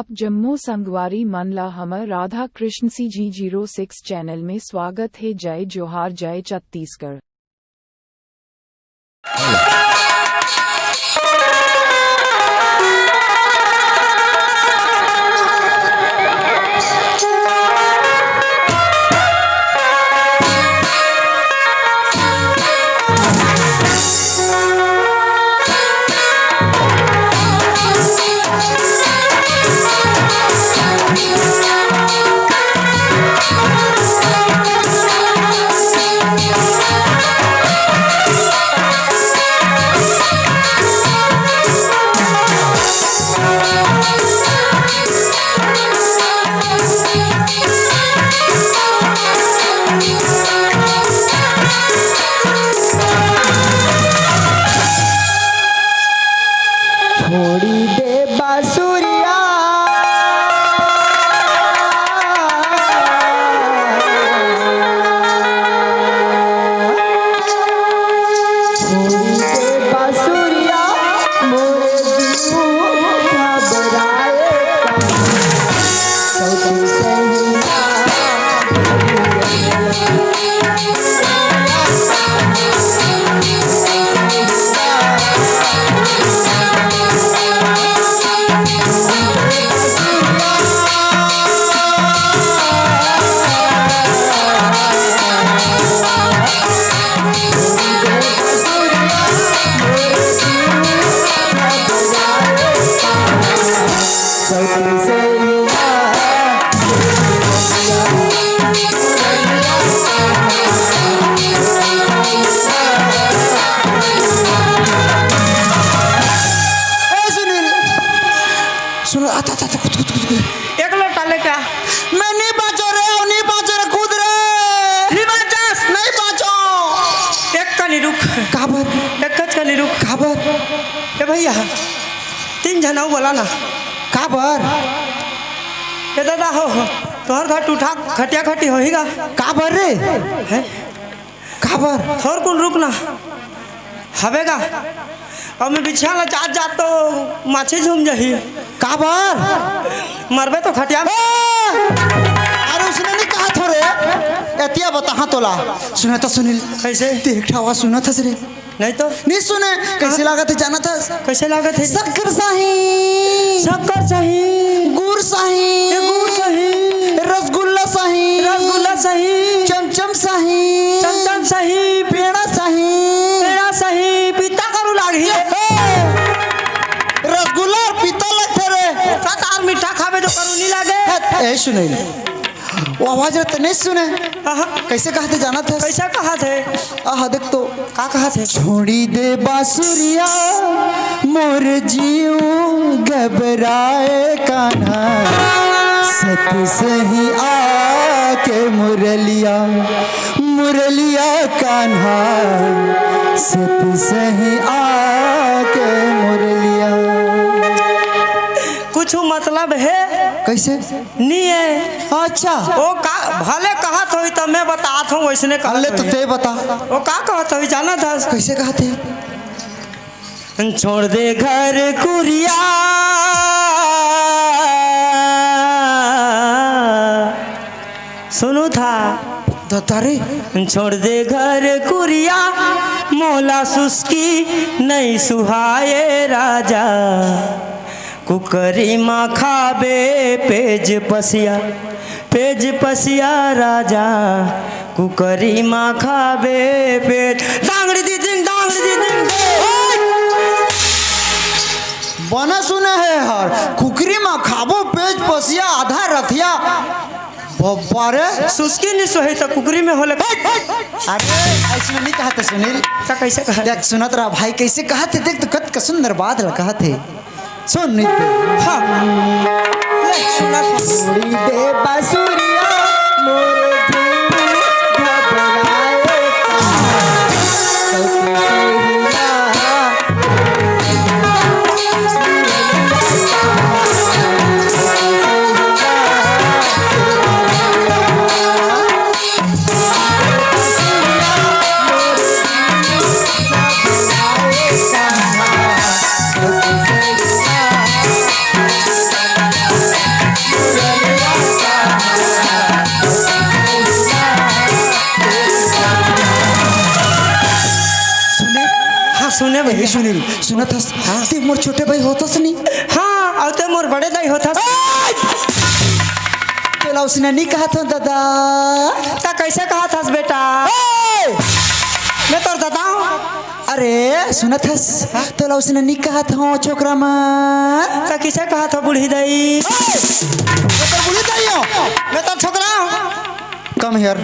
आदाब जम्मू संगवारी मन ला हमर राधा कृष्ण CG06 चैनल में स्वागत है। जय जोहार, जय छत्तीसगढ़। छोड़ी दे बांसुरिया छोड़ी दे बांसुरिया मोरे जीव घबराए सौती सैया सुनो आता आता कूद एक लोटा लेके मैं नहीं बाँचो रे कूद रे नहीं बाँचस नहीं बाँचो एक कनी रुक काबर एक कनी रुक काबर ए भैया 3 जना बोला ना काबर ए दादा हो तोहर घट उठा खटिया खटी होईगा काबर रे है काबर थोर कौन रुकना हवेगा और मैं बिछा जा तो माछी झूम जही काबर मरबे तो खटिया में अरे उसने नहीं कहा थोड़े एतिया बता हाँ तोला सुना था सुनील कैसे देख आवाज सुना था सरे नहीं तो नहीं सुने कैसे लागत है जाना था कैसे लागत है शक्कर शाही शक्कर सही गुड़ शाही गुड़ सही रसगुल्ला शाही रसगुल्ला सही चमचम शाही चमचम सही पेड़ा शाही पेड़ा सही पीता करू लागी रसगुल्ला और पीता लगते रे तार मीठा खावे जो करू नहीं लागे ए सुनील वो आवाज रहते नहीं सुने आहा, कैसे कहते जाना था कैसा कहा थे आहा देख तो का कहा थे छोड़ी दे बांसुरिया मोर जीव घबराए कान्हा सत सही आके मुरलिया मुरलिया कान्हा सत सही आके मुरलिया कुछ मतलब है कैसे नहीं है अच्छा वो का भले कहा तो तब मैं बताता हूँ वैसने कहा अल्ले तो ते बता वो का कहा तो जाना था कैसे कहते छोड़ दे घर कुरिया सुनो था तारे छोड़ दे घर कुरिया मोला सुस्की नहीं सुहाए राजा कुकरी माँ खाबे पेज पसिया राजा कुकरी माँ खाबे पेज डांगड़ी दी दिन बना सुने है हर कुकरी में खाबो पेज पसिया आधा रथिया बारे सुस्की नहीं सोहे तो कुकरी में होले अरे ऐसे नहीं कहते सुनील तो कैसे कहा देख सुनत रहा भाई कैसे कहते देख तो कत का सुंदर बात कहते सुन नहीं हाँ ले सुना छोड़ी दे बांसुरिया मोरे जीव घबराए सौती सैया सुने भैया सुनील सुनत हस ते मोर छोटे भाई होतस नहीं हाँ और ते मोर बड़े दाई होता तोला उसने नहीं कहा था दादा ता कैसे कहा था बेटा मैं तो दादा हूँ अरे सुनत हस तोला उसने नहीं कहा था छोकरा मां ता किसे कहा था बूढ़ी दाई तो बुली दाई हो मैं तो छोकरा हूँ कम हियर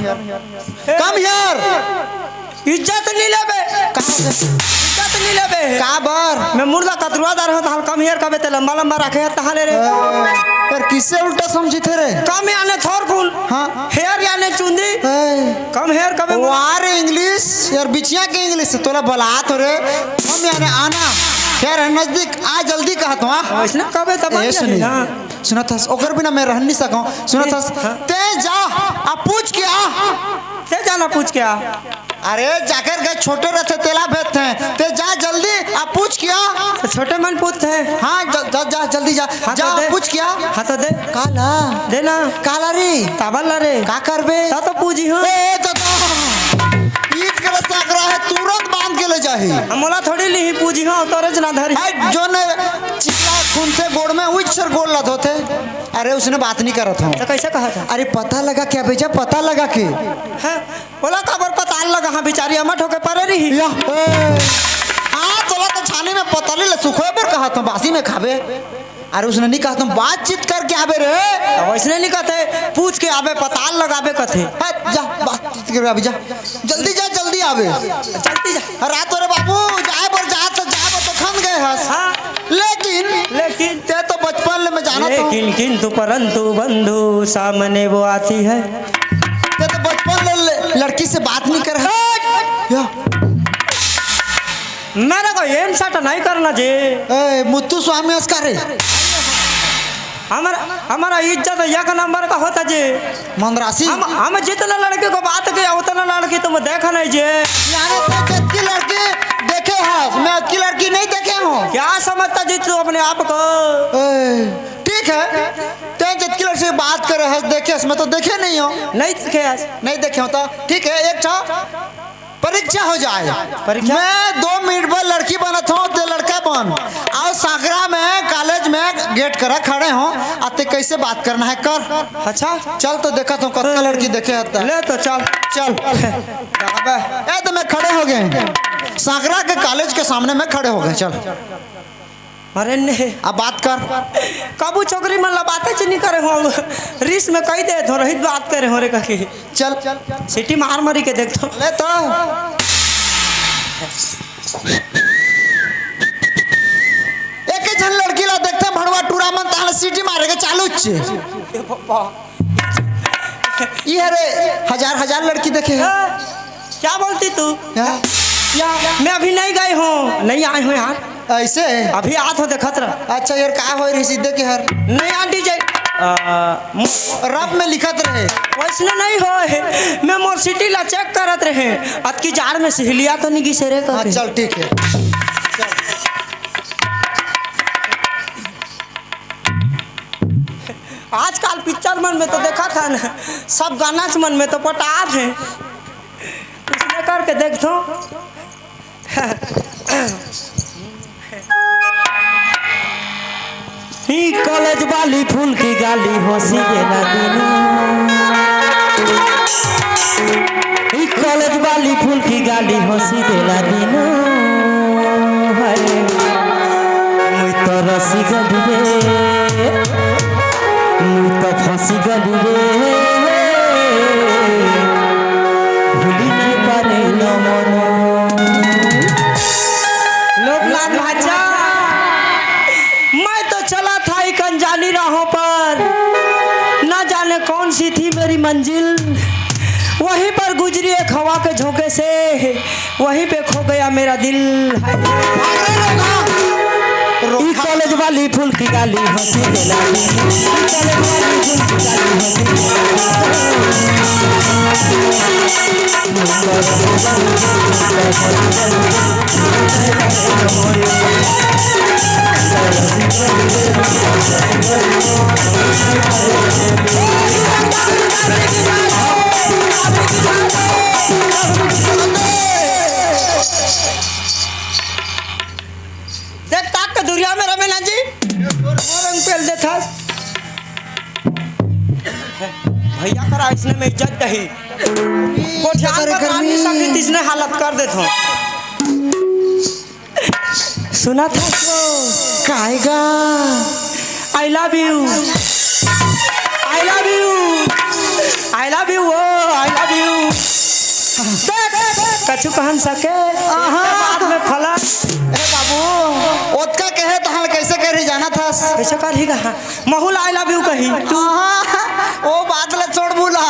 इज्जत नहीं लेबे इज्जत नहीं लेबे का बार मैं मुर्दा कतरुआदार हूँ तो कम हियर कबे ते लंबा लंबा रखे है तहाले रे पर किससे उल्टा समझी थे रे कम याने थोर कुल हाँ हेयर याने चुंदी कम हेयर कबे वार इंग्लिश यार बिचिया के इंग्लिश से तोला बला तो रे हम यानी आना यार नजदीक आ जल्दी कहा तो वैसना कबे तब ए सुनी सुनत हस ओकर बिना मैं रह नहीं सकूं सुनत हस ते जा आ पूछ के आ ते जाना पूछ के आ अरे जाकर गए छोटे रहते तेला भेजते हैं ते जा जल्दी आ पूछ के आ तो छोटे मन पूछते हैं हाँ जा जल्दी जा जा पूछ के आ हाँ तो दे काला देना काला रे ताबल रे का करबे ता तो पूजी हूँ ए दादा ईद के रास्ता करा है तुरंत बांध के ले जाही मोला थोड़ी ली पूजी हूँ तोरे जना धरी हाय जो ने चिकला खून से गोड़ में उच सर गोड़ लद होते अरे उसने बात नहीं करत हूँ तो कैसे कहा था अरे पता लगा क्या बेचा पता लगा के है बोला काबर पता लगा हाँ बेचारी अमट होके परे रही या हाँ तोला तो छानी में पता ले सुखोए पर कहा तुम बासी में खाबे अरे उसने नहीं कहा तुम बातचीत करके आबे रे वैसने नहीं कहते पूछ के आबे पताल लगाबे कथे जा बातचीत कर अभी जा जल्दी आबे चलती जा रात रे बाबू जाए पर जा तो खन गए हस हाँ लेकिन ते तो बचपन में जाना तो लेकिन किंतु परंतु बंधु सामने वो आती है ते तो बचपन में लड़की से बात नहीं कर या मेरे को एम साट नहीं करना जी ए मुत्तु स्वामी अस्कार हमारा इज्जत एक नंबर का होता जी मंदरासी हम जितना लड़के को बात किया उतना लड़की तुम देखा नहीं जी यानी तो जितनी लड़की देखे हैं मैं अच्छी लड़की नहीं देखे हूँ क्या समझता जी तू अपने आप को ठीक है ते जितनी लड़की से बात करे हंस देखे हंस मैं तो देखे नहीं हूँ नहीं देखे हो तो ठीक है एक परीक्षा हो जाए परीक्षा मैं 2 मिनट बाद लड़की बनत हूँ ते लड़का बन और सागरा में कॉलेज में गेट करा खड़े हो आते कैसे बात करना है कर अच्छा चल तो देखा तुम कत्ता लड़की देखे हता ले तो चल ए तो मैं खड़े हो गए सागरा के कॉलेज के सामने में खड़े हो गए चल अरे ने अब बात कर कबू छोकरी मन ला बातें नहीं करे हो रिस में कही दे थो रही बात करे हो रे कही चल सिटी मार मारी के देख तो ले तो एक जन लड़की ला देखते भड़वा टूरा मन ताल सीटी मारेगा चालू छे ये रे हजार लड़की देखे है क्या बोलती तू क्या मैं अभी नहीं गई हूँ नहीं आए हूँ यार ऐसे अभी आत हो देखत रह अच्छा यार का हो रही सीधे के हर नहीं आंटी जी रब में लिखत रहे वैसने नहीं हो मैं मोर सिटी ला चेक करत रहे अब की जाड़ में सहेलिया तो नहीं गिसे रे हाँ चल ठीक है आजकल पिक्चर मन में तो देखा था ना सब गाना मन में तो पटात है इसने करके देख तो ही कॉलेज वाली फूल की गाली हंसी देना दिनू ही कॉलेज वाली फूल की गाली हंसी देना दिनू मुई तो रसी गली रे मुई तो फंसी गली रे भूली नहीं पारे न मनो लोकनाथ भाचा मैं तो चला था एक अनजानी राहों पर न जाने कौन सी थी मेरी मंजिल वहीं पर गुजरी एक हवा के झोंके से वहीं पे खो गया मेरा दिल कॉलेज वाली फूल की गाली हंसी दिला कॉलेज वाली फूल की गाली हंसी इसने में इज्जत दही कोठियान करे का करनी। संगीत इसने हालत कर देता हूँ। सुना था काएगा I love you I love you I love you I love you कछु कहन सके बाद में फला ए बाबू ओतका कहे तहल कैसे करी जाना था कैसे कही कहा महुल आई लव यू कही तू वो बात ला छोड़ बोला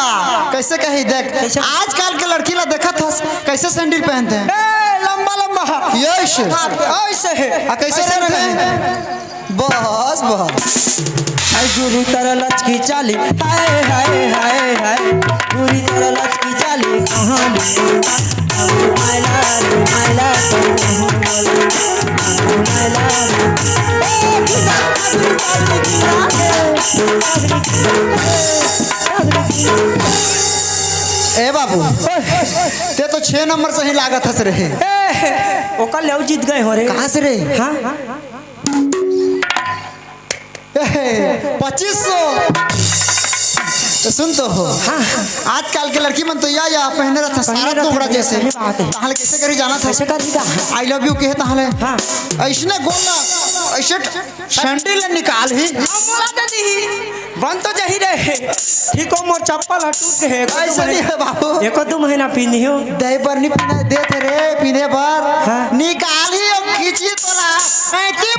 कैसे कही देख कैसे? आजकल के लड़की ला देखा था कैसे सैंडल पहनते हैं ए लंबा लंबा यश ऐसे है कैसे ऐसे रहे बस बस गुरी तरह लचकी चाली हाय हाय हाय हाय गुरी तरह लचकी चाली कहाँ ए बाबू ते तो 6 नंबर से ही लागत हंस रहे ओकर ले जीत गए हो रे कहाँ से रे हाँ 2500 तो सुन तो हो हाँ आजकल के लड़की मन तो या पहने रहता सारा टुकड़ा जैसे सही बात है। ताहले कैसे करी जाना था कैसे करी का आई लव यू कहे ताहले हाँ ऐसने गोला ऐसे सैंडल निकाल ही बन तो जही रहे ठीक हो मोर चप्पल टूट गए ऐसे नहीं है बाबू एको 2 महीना पीनी हो दे पर नहीं पीने देते रे पीने पर हाँ। निकाल ही और खींची तोला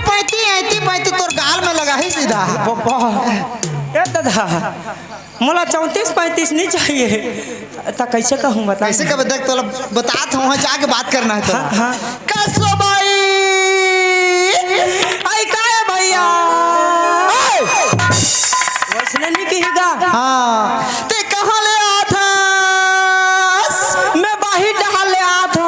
35 तोर गाल में लगा ही सीधा ए दादा मोला 34-35 नहीं चाहिए तो कैसे कहूँ बता कैसे कब देख तोला बतात हूँ वहाँ जाके बात करना है तो हाँ हाँ कसो भाई आई का है भैया वैसने नहीं कहेगा हाँ ते कहाँ ले आया था मैं बाहर डहाल ले आया था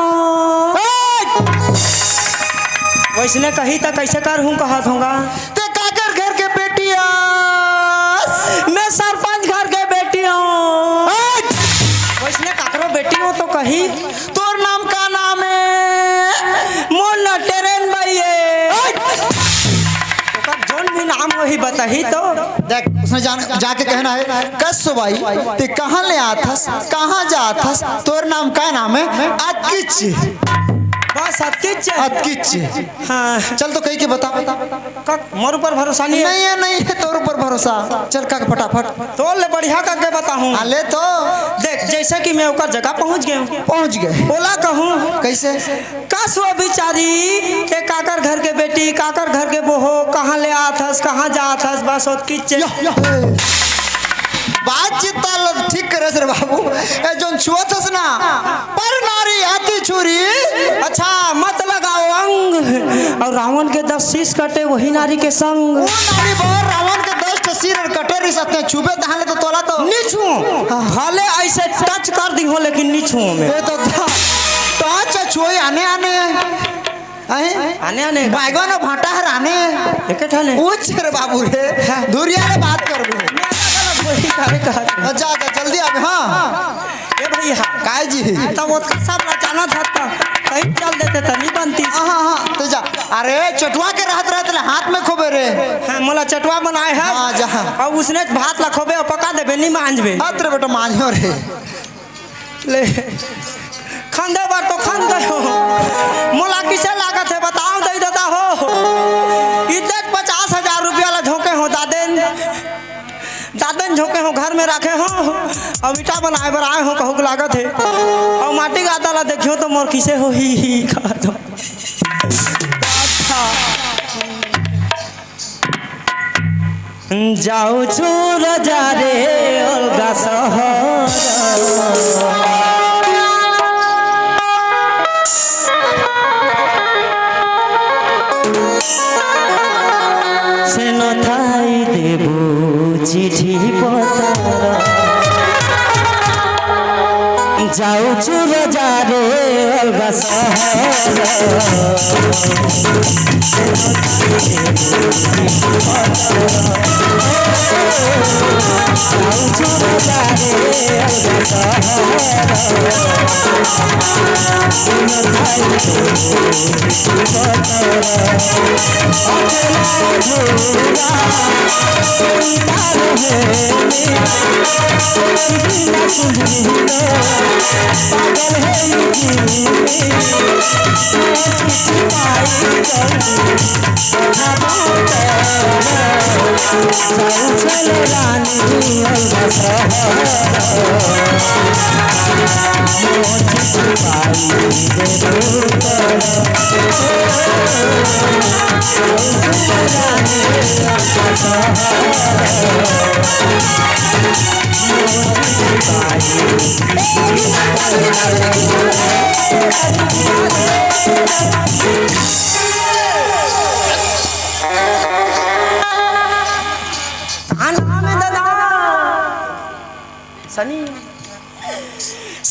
वैसने कही तो कैसे कर हूँ कहा दूंगा ते काकर घर के बेटिया मैं सरपंच घर के बेटी हूँ वैसने काकरो बेटी हो तो कही तोर नाम का नाम है मोन टेरेन भैया जोन भी नाम वही बताही तो देख उसने जाके कहना है कसो भाई ते कहाँ ले आथस कहाँ जाथस तोर नाम का नाम है अतकिच बस अतकिच हाँ चल तो कही के बता मोर ऊपर भरोसा नहीं है नहीं है तोर ऊपर भरोसा चल का फटाफट तो ले बढ़िया करके बताऊं ले तो देख जैसे कि मैं ओकर जगह पहुंच गए बोला कहूं कैसे कसो बिचारी के काकर घर के बेटी काकर घर के बोहो कहाँ ले आथस कहाँ जाथस बस अतकिच बातचीत ठीक करे रे बाबू ए जोन छुअतस ना पर नारी आती छुरी अच्छा मत लगाओ अंग और रावण के 10 शीश कटे वही नारी के संग वो नारी बोल रावण के 10 सिर और कटे रही सकते छुबे तहाले तो तोला तो नीचू भले ऐसे टच कर दी हो लेकिन नीचू में ये तो टच छुई आने आने आने बैगन और भाटा हर आने एक ठाने उच्च रे बाबू रे दूरिया रे बात कर वही करे कहा अच्छा जल्दी आ हाँ ए भैया काय जी तब वो सब जाना था तो कहीं चल देते तो नहीं बनती हाँ तो जा अरे चटुआ के रहते हाथ में खोबे रे हाँ मोला चटवा बनाए है हाँ जा और उसने भात ला खोबे और पका देबे नहीं मांझबे अरे बेटा मांझो रे ले खंदे बार तो खंदे हो मोला किसे लागत है बताओ दे देता हो इतने 50,000 रुपया ला झोंके हो दादन झोंके हो घर में रखे हो और ईटा बनाए बर आए हो कहू के लागत है और माटी का आदा ला देखियो तो मोर किसे हो ही कहा तो जाओ चूर जा रे अलगा शहर से न थाई देबू चिठी पतर जाओ चूर जा रे अलगा शहर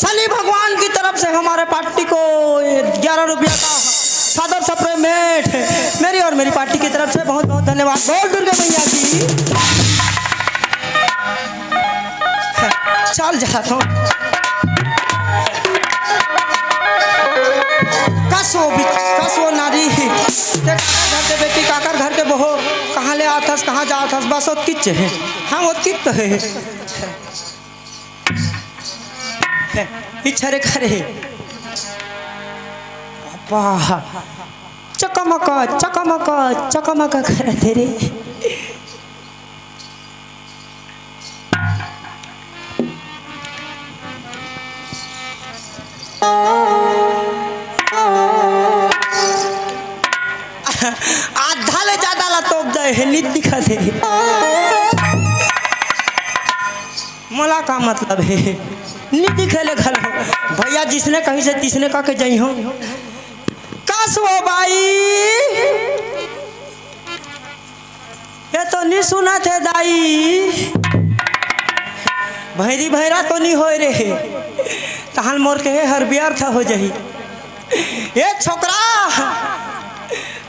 शनि भगवान की तरफ से हमारे पार्टी को 11 रुपया का सादर सप्लीमेंट मेरी और मेरी पार्टी की तरफ से बहुत बहुत धन्यवाद। बोल दुर्गा मैया की। चल जाता हूँ। कसो नारी घर के बेटी काकर घर के बहो कहाँ ले आथस कहाँ जाथस बस ओत किच है हाँ ओत कित है इच्छा रे करे अब्बा चकमक करे तेरे आधा ले ज्यादा ला तोप जाए है नित दिखा दे मला का मतलब है निधि खेले घर भैया जिसने कहीं से तीसने का के जाई हो कसो भाई ये तो नहीं सुना थे दाई भैरी भैरा तो नहीं हो रे तहाल मोर के हर बियार था हो जाही ये छोकरा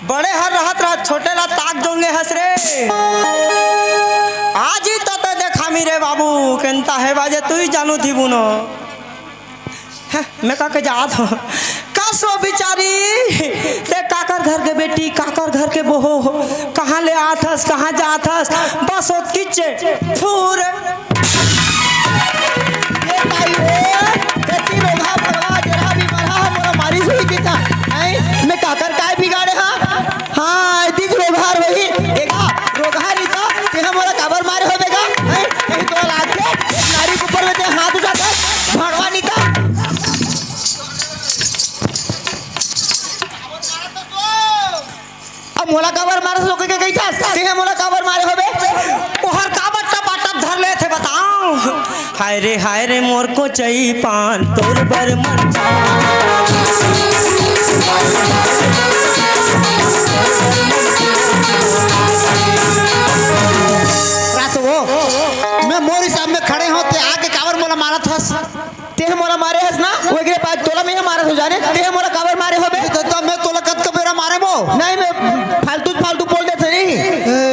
बड़े हर रहत रह छोटे ला ताक जोंगे हंस रे आज ही तो देखा मेरे बाबू कहता है बाजे तू ही जानू थी बुनो मैं का के जात हूँ कसो बिचारी ते काकर घर के बेटी काकर घर के बहो कहाँ ले आथस कहाँ जाथस बस ओत किचे फूर ये भाई कति रोगा भगवा जरा भी मरा मोरा मारी सुई किता हैं मैं काकर काय बिगाड़े हां दिख रोगार वही एगा रोगार ही तो ते मोरा काबर मारे होबेगा हैं कहीं तो लाग के एक नारी के ऊपर में ते हाथ उठाता भड़वा नीता अब मोला काबर मारे लोग के कही था ते मोला काबर मारे होबे ओहर काबर टपाटप धर ले थे बताओ हाय रे मोर को चई पान तोर बर मन मैं मोर हिसाब में खड़े हो ते आके काबर मोला मारत हस ते मोला मारे हस ना ओकरे पास तोला में मारत हो जाने ते मोला काबर मारे होबे तो मैं तोला कत का बेरा मारे मो नहीं मैं फालतू बोल देते नहीं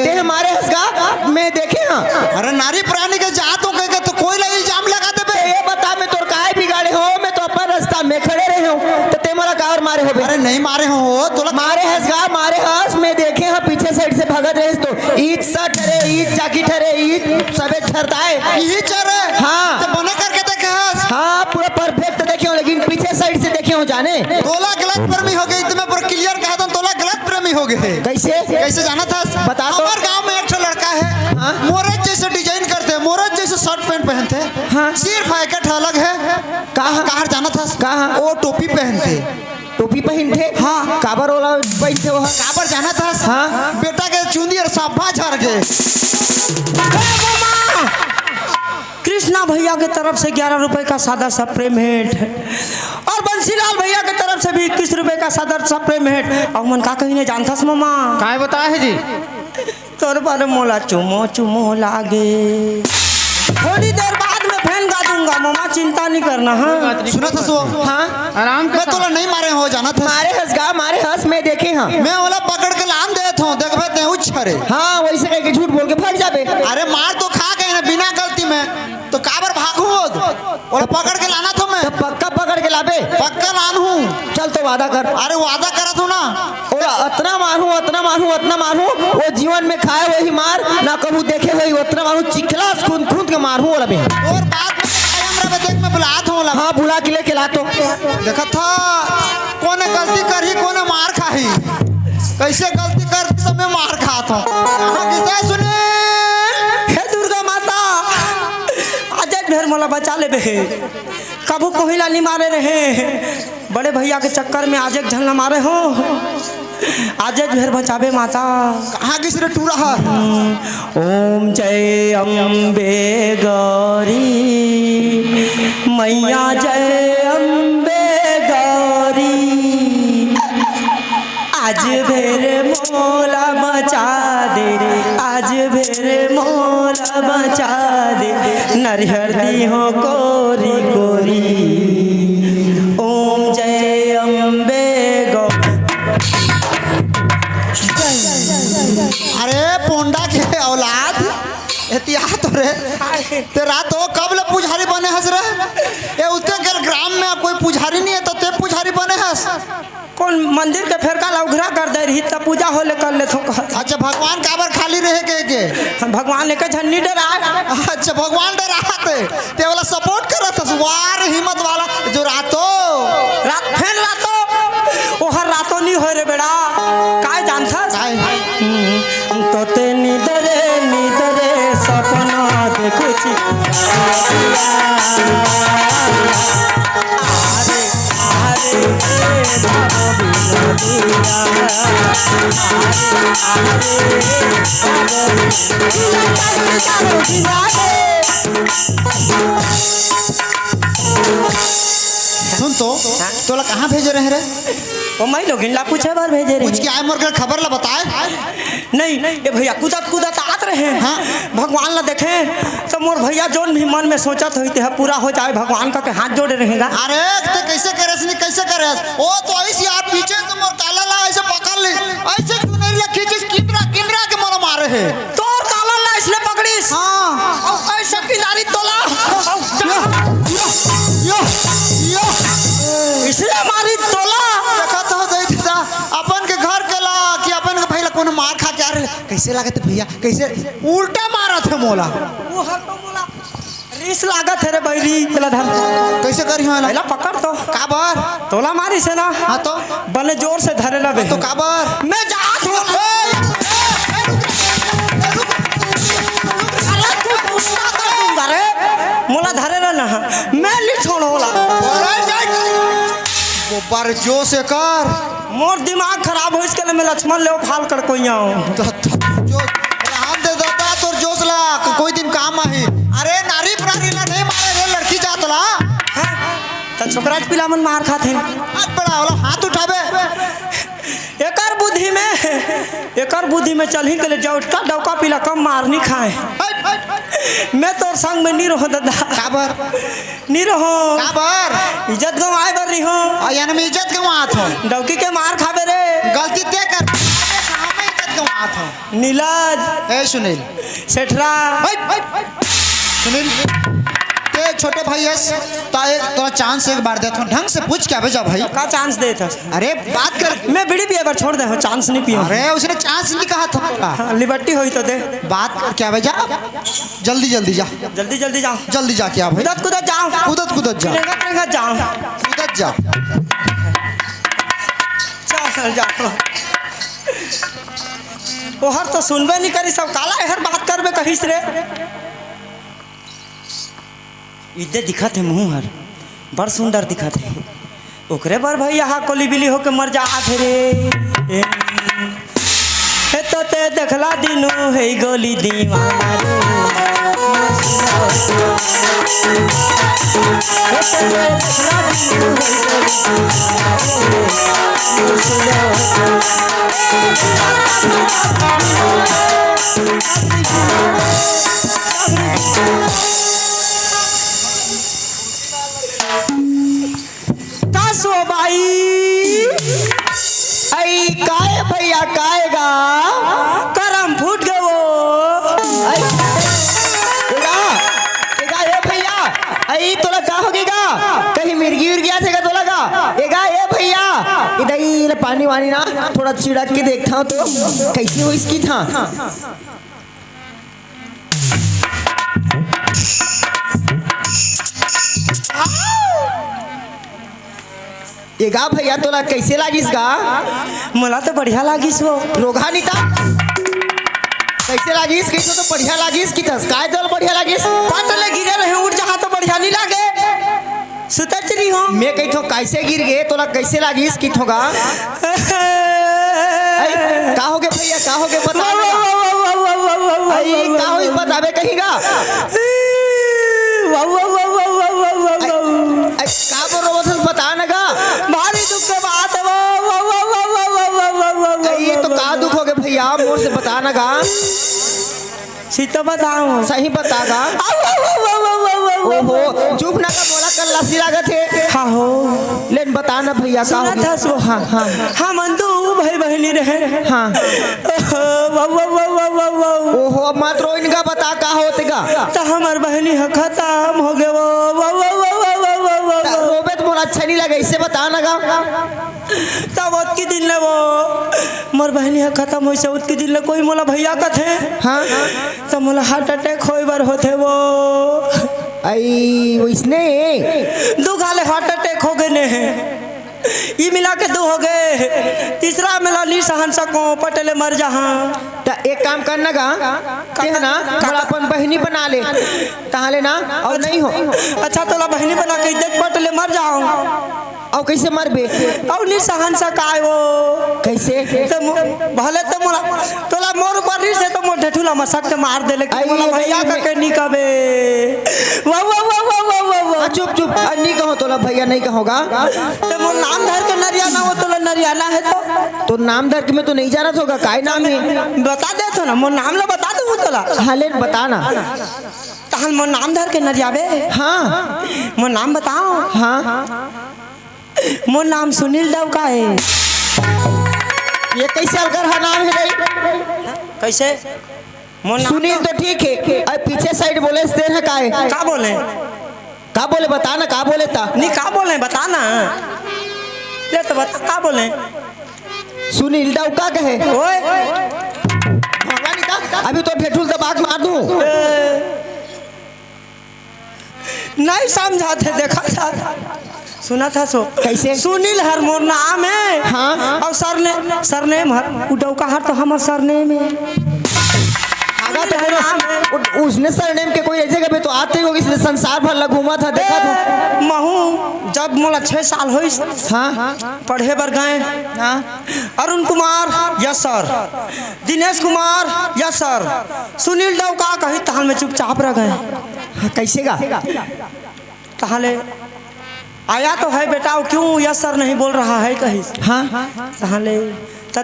ते मारे हस का मैं देखे हां अरे नारी प्राणी के जात हो के तो कोई ला इल्जाम लगा देबे ये बता मैं तोर काहे बिगाड़े हो मैं तो अपन रास्ता में खड़े रहे हूं तो ते मोला काबर मारे होबे अरे नहीं मारे हो तोला मारे हस का मारे हस मैं देखे हां पीछे साइड से भागत रहे तो ईद सा ठरे ईद जाकी ठरे ईद सबे ठरता है यही चरे हां तो बना करके देखे हां पूरा परफेक्ट देखे हो लेकिन पीछे साइड से देखे हो जाने तोला गलत प्रेमी हो गई तुम्हें पूरा क्लियर कहा था तोला गलत प्रेमी हो गए कैसे जाना था बता दो हमारे गांव में एक लड़का है मोरज जैसे डिजाइन करते हैं मोरज जैसे शर्ट पैंट पहनते हैं हाँ? सिर्फ हैकट अलग है कहाँ जाना था कहाँ वो टोपी पहनते हाँ काबर वाला पहनते हो काबर जाना था हाँ बेटा के चूंदी और साफा झड़ गए कृष्णा भैया के तरफ से 11 रुपए का सादा सा पेमेंट और बंसीलाल भैया के तरफ से भी 21 रुपए का सादा सा पेमेंट और मन का कहीं नहीं जानता मामा काय बताया है जी तोर बारे मोला चुमो लागे थोड़ी देर बाद में फैन गा दूंगा मामा, चिंता नहीं करना। हाँ सुना था सो हाँ आराम मैं तोला नहीं मारे हो जाना था मारे हंस गा मारे हंस में देखे हाँ मैं ओला पकड़ के लान देत हूं देखबे ते उछरे। हाँ वैसे कह के झूठ बोल के भाग जाबे। अरे मार तो खा गए ना बिना गलती में तो काबर भागू ओला पकड़ के लाना था मैं तो पक्का पकड़ के लाबे। पक्का लान हूं। चल तो वादा कर। अरे वादा करत हूं ना ओला अतना मारू अतना मारू अतना मारू वो जीवन में खाए वही मार ना कबू देखे वही उतना मारू चिखला खून खून के मारू ओला बे। और बात में हमरा में देख मैं बुलात हूं। हाँ बुला के लेके ला तो देखा था कोने गलती करही कोने मार खाही कैसे गलती कर समय मार खात हूं। कहां किसे सुने हे दुर्गा माता आज ढेर मोला बचा ले बे। कबू कोहिला नहीं मारे रहे बड़े भैया के चक्कर में आज एक झलना मारे हो। आज ढेर बचाबे माता। कहां किस रे टूरा है। ओम जय अम्बे गौरी मैया जय अम्बे गौरी आज भेर मोला बचा दे आज भेर मोला बचा दे नरिहर दी हो कोरी कोरी। ओम जय अम्बे गौरी। अरे पोंडा के औलाद एहतियात रे तेरा तो कब ले पुजारी बने हस रे। ए उते के ग्राम में कोई पुजारी नहीं है तो ते पुजारी बने हस। कौन मंदिर के फेरका लौघरा कर दे रही तब पूजा होले कर ले थो। अच्छा भगवान काबर खाली रहे के भगवान लेके झन्नी डरा। अच्छा भगवान डराते ते वाला सपोर्ट करत हस। वार हिम्मत वाला जो रातो रात फेन रातो ओ हर रातो नहीं होए रे बेड़ा काय जानथा तो ते निदरे सपना देखो छी। सुन तो तोला कहाँ भेजे रहे रे। ओ मैं लोग ला पूछे बार भेजे कुछ रहे क्या मोर के खबर ला बताए। नहीं ये भैया कूदत कूदत आत रहे। हाँ? भगवान ला देखे तो मोर भैया जोन भी मन में सोचत होते है पूरा हो जाए भगवान का के हाथ जोड़े रहेगा। अरे ते कैसे करेस नहीं कैसे करेस ओ तो ऐसे यार पीछे से मोर काला ला ऐसे पकड़ ले ऐसे चुनरी ला खींचिस किंद्रा किंद्रा के मोला मारे है। तोर काला ला इसने पकड़ीस। हां और कैसे किनारी तोला यो यो इसलिए मारी तोला। देखा तो दे था अपन के घर के ला कि अपन के भैया कोनो मार खा के आ रहे कैसे लागत भैया कैसे उल्टा मारा थे मोला। वो हर तो बोला रिस लागत है रे बैरी पहला धर कैसे करी हो पहला पकड़ तो काबर तोला मारी से ना। हां तो बने जोर से धरे ला बे तो काबर मैं जात हूं। मोला धरे ना मैं ली छोड़ोला बार जो से कर मोर दिमाग खराब हो इसके लिए मैं लक्ष्मण ले फाल कर कोई आऊं जो हम दे देता तो जोश ला कोई दिन काम आई। अरे नारी प्राणी ला नहीं मारे रे लड़की जात ला तो छोकराज पिला मन मार खाते हाथ बड़ा होला हाथ उठाबे। एकर बुद्धि में चल ही के लिए जाओ डौका पिला कम मारनी खाए। मैं तो संग में नहीं रहो दादा काबर नहीं रहो काबर इज्जत गवाए बर रही हो यानी में इज्जत गवात हो डौकी के मार खाबे रे गलती ते कर कहां में इज्जत गवात हो। नीलाज ए सुनील सेठरा सुनील ते छोटे भाई है तो चांस एक बार दे ढंग से पूछ क्या भेजा भाई का चांस दे था। अरे बात कर मैं बीड़ी पिए बार छोड़ दे हो चांस नहीं पियो। अरे उसने चांस नहीं कहा था। हाँ, लिबर्टी हुई तो दे बात कर क्या भेजा जल्दी जल्दी जा जल्दी जल्दी जाओ जल्दी जा क्या भाई कुदत कुदत जाओ कूदत कूदत जा रेंगा जाओ कूदत जा चल जाओ। ओहर तो सुनबे नहीं करी सब काला हर बात करबे कहिस रे। इदे दिखत है मुंह हर बड़ सुंदर दिखत है ओकरे बर भाई यहाँ कोली बिली होके मर जात रे। हे तो ते देखला दिनु है गोली दीवाना रे। हे तो ते देखला दिनु है काहे भैया काहेगा करम फूट गए वो। ए भैया आई तोला का हो गएगा कहीं मिर्गी उर्गी आ जाएगा तोला का एगा ए भैया इधर पानी वानी ना थोड़ा छिड़क के देखता हूँ तो कैसी हो इसकी था एगा भैया तोला कैसे लागिस गा मला तो बढ़िया लागिस वो। रोगा नहीं था कैसे लागिस कैसे तो बढ़िया लागिस की थस काय दल बढ़िया लागिस पाटले गिरे रहे उठ जहाँ तो बढ़िया नहीं लागे सुतच रही हो। मैं कही थो कैसे गिर गए तोला कैसे लागिस की थोगा का हो गए भैया का हो गए बता का हो बतावे कहींगा का बोल रहा बता ना गा भारी दुख के बात है ये तो का दुख हो गए भैया मोर से बता ना गा सीता बताओ सही बतागा ओहो चुप ना का बोला कल लस्सी लागत है हाँ हो लेन बता ना भैया का हो था सो हाँ हाँ हाँ मन तो भाई बहनी रहे हाँ ओहो मत रो इनका बता का होतेगा तो हमार बहनी खत्म हो गए वो रोबे तो मोला अच्छा नहीं लगा इससे बता ना गा तब उत के दिन ले वो मोर बहनी खत्म हो से उत के दिन ले कोई मोला भैया का थे हाँ तो मोला हार्ट अटैक होई बार होते वो आई इसने दो गाले हार्ट अटैक हो गए ने ये मिला के दो हो गए तीसरा मिला नहीं सहन सको पटेले मर जहाँ तो एक काम करना गा ते ना थोड़ा अपन बहनी बना ले ताले ना और नहीं हो अच्छा तोला बहनी बना के देख पटेले मर जाओ और कैसे मर बे और नहीं सहन सकाय वो कैसे तो भले तो मोला तोला मोर ऊपर नहीं से तो मोर ढेठुला मसक के मार दे लेकिन मोला भैया का के नहीं कबे वाह वाह वाह वाह वाह वाह चुप चुप नहीं कहो तोला भैया नहीं कहोगा तो मोर नाम धर के नरियाना हो तोला नरियाना है तो नाम धर के मैं तो नहीं जाना होगा काय नाम है बता दे तो ना मोर नाम ला बता दूँ तोला हाले बताना तहन मोर नाम धर के नरियाबे हाँ मोर नाम बताओ हाँ मोर नाम सुनील देव का है ये कैसे अलगर है नाम है भाई कैसे मोर नाम सुनील तो ठीक है और पीछे साइड बोले देर है काय का बोले बता ना का बोले था नहीं का बोले बता ना ले तो बता का बोले सुनील देव का कहे ओए भगवान का अभी तो ठेठुल दबाग मार दूं नहीं समझाते देखा था सुना था सो कैसे सुनील हर मोर नाम है हाँ और सरनेम हर उडौ का हर तो हमार सरनेम है उसने सरनेम के कोई जगह पे तो आते होगी इसने संसार भर घूमा था देखा था महू जब मोला 6 साल हुई हाँ पढ़े बर गए हाँ Arun Kumar yes sir Dinesh Kumar yes sir Sunil Dev का कही तहाल में चुपचाप रह गए हाँ, कैसे गा तहाले आया तो है बेटा क्यों यस सर नहीं बोल रहा है कहीं हाँ तहाले